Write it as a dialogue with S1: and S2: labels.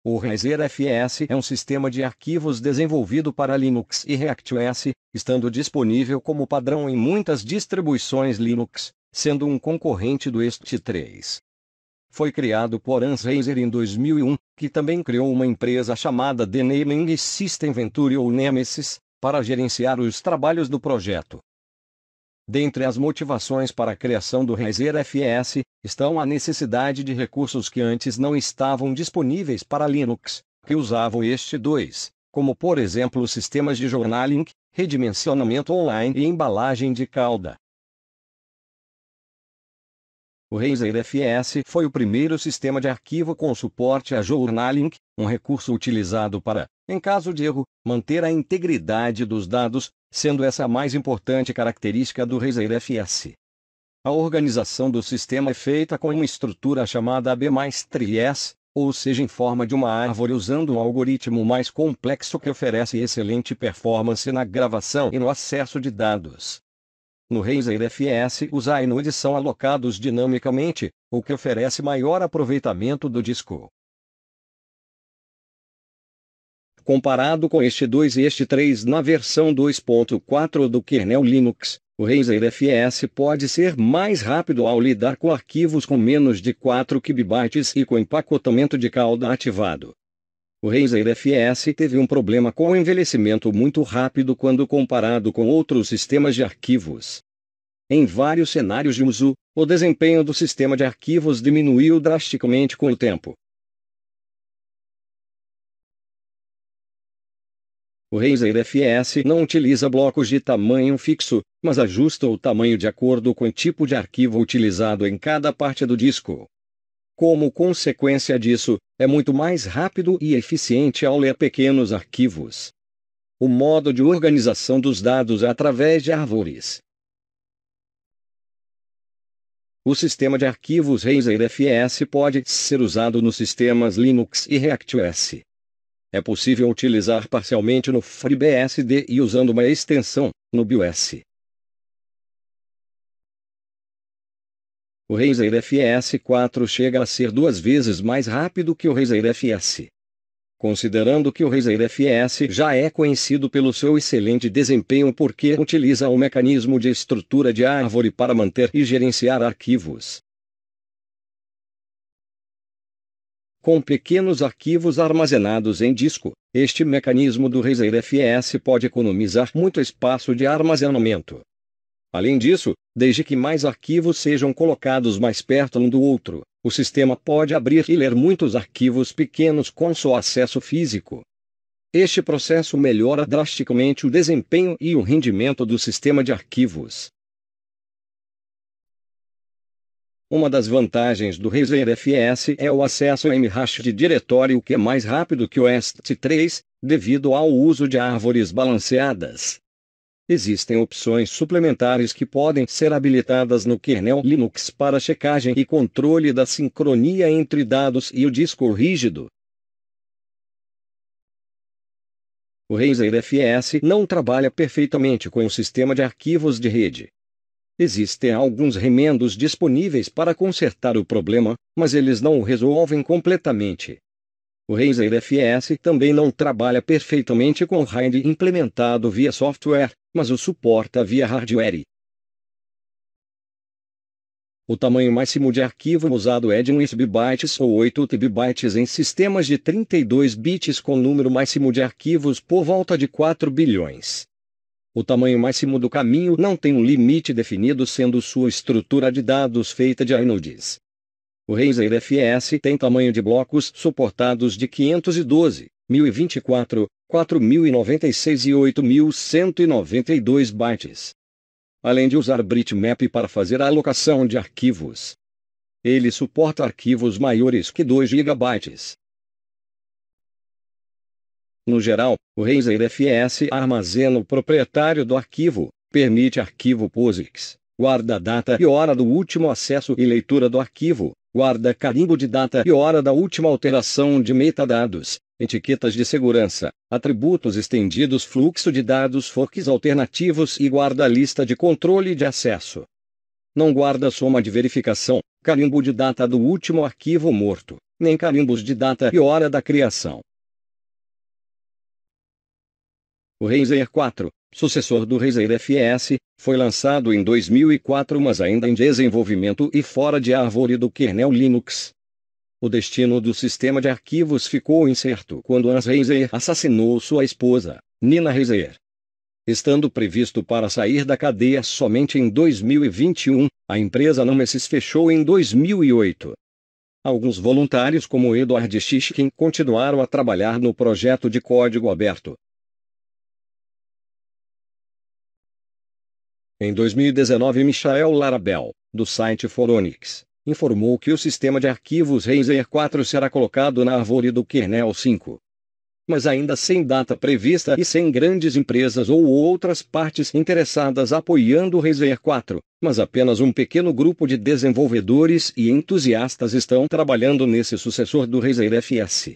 S1: O ReiserFS é um sistema de arquivos desenvolvido para Linux e ReactOS, estando disponível como padrão em muitas distribuições Linux, sendo um concorrente do EST3. Foi criado por Hans Reiser em 2001, que também criou uma empresa chamada The Naming System Venture ou Nemesis, para gerenciar os trabalhos do projeto. Dentre as motivações para a criação do ReiserFS, estão a necessidade de recursos que antes não estavam disponíveis para Linux, que usavam EST2, como por exemplo sistemas de journaling, redimensionamento online e embalagem de cauda. O ReiserFS foi o primeiro sistema de arquivo com suporte a journaling, um recurso utilizado para, em caso de erro, manter a integridade dos dados, sendo essa a mais importante característica do ReiserFS. A organização do sistema é feita com uma estrutura chamada AB+3S, ou seja, em forma de uma árvore usando um algoritmo mais complexo que oferece excelente performance na gravação e no acesso de dados. No ReiserFS, os inodes são alocados dinamicamente, o que oferece maior aproveitamento do disco. Comparado com EST2 e EST3 na versão 2.4 do kernel Linux, o ReiserFS pode ser mais rápido ao lidar com arquivos com menos de 4 KB e com empacotamento de cauda ativado. O ReiserFS teve um problema com o envelhecimento muito rápido quando comparado com outros sistemas de arquivos. Em vários cenários de uso, o desempenho do sistema de arquivos diminuiu drasticamente com o tempo. O ReiserFS não utiliza blocos de tamanho fixo, mas ajusta o tamanho de acordo com o tipo de arquivo utilizado em cada parte do disco. Como consequência disso, é muito mais rápido e eficiente ao ler pequenos arquivos. O modo de organização dos dados é através de árvores. O sistema de arquivos ReiserFS pode ser usado nos sistemas Linux e ReactOS. É possível utilizar parcialmente no FreeBSD e usando uma extensão, no BIOS. O ReiserFS 4 chega a ser 2 vezes mais rápido que o ReiserFS. Considerando que o ReiserFS já é conhecido pelo seu excelente desempenho porque utiliza um mecanismo de estrutura de árvore para manter e gerenciar arquivos. Com pequenos arquivos armazenados em disco, este mecanismo do ReiserFS pode economizar muito espaço de armazenamento. Além disso, desde que mais arquivos sejam colocados mais perto um do outro, o sistema pode abrir e ler muitos arquivos pequenos com só acesso físico. Este processo melhora drasticamente o desempenho e o rendimento do sistema de arquivos. Uma das vantagens do ReiserFS é o acesso a mhash de diretório que é mais rápido que o EST3, devido ao uso de árvores balanceadas. Existem opções suplementares que podem ser habilitadas no kernel Linux para checagem e controle da sincronia entre dados e o disco rígido. O ReiserFS não trabalha perfeitamente com o sistema de arquivos de rede. Existem alguns remendos disponíveis para consertar o problema, mas eles não o resolvem completamente. O ReiserFS também não trabalha perfeitamente com o RAID implementado via software, mas o suporta via hardware. O tamanho máximo de arquivo usado é de 1 KB ou 8 TB em sistemas de 32 bits com número máximo de arquivos por volta de 4 bilhões. O tamanho máximo do caminho não tem um limite definido, sendo sua estrutura de dados feita de inodes. O ReiserFS tem tamanho de blocos suportados de 512, 1024, 4096 e 8192 bytes. Além de usar bitmap para fazer a alocação de arquivos. Ele suporta arquivos maiores que 2 GB. No geral, o ReiserFS armazena o proprietário do arquivo, permite arquivo POSIX, guarda a data e hora do último acesso e leitura do arquivo, guarda carimbo de data e hora da última alteração de metadados, etiquetas de segurança, atributos estendidos, fluxo de dados, forks alternativos e guarda a lista de controle de acesso. Não guarda soma de verificação, carimbo de data do último arquivo morto, nem carimbos de data e hora da criação. O Razer 4, sucessor do Razer FS, foi lançado em 2004, mas ainda em desenvolvimento e fora de árvore do kernel Linux. O destino do sistema de arquivos ficou incerto quando Hans Razer assassinou sua esposa, Nina Razer. Estando previsto para sair da cadeia somente em 2021, a empresa Nemesis fechou em 2008. Alguns voluntários como Edward Shishkin continuaram a trabalhar no projeto de código aberto. Em 2019, Michael Larabel, do site Phoronix, informou que o sistema de arquivos Razer 4 será colocado na árvore do kernel 5. Mas ainda sem data prevista e sem grandes empresas ou outras partes interessadas apoiando o Razer 4, mas apenas um pequeno grupo de desenvolvedores e entusiastas estão trabalhando nesse sucessor do Razer FS.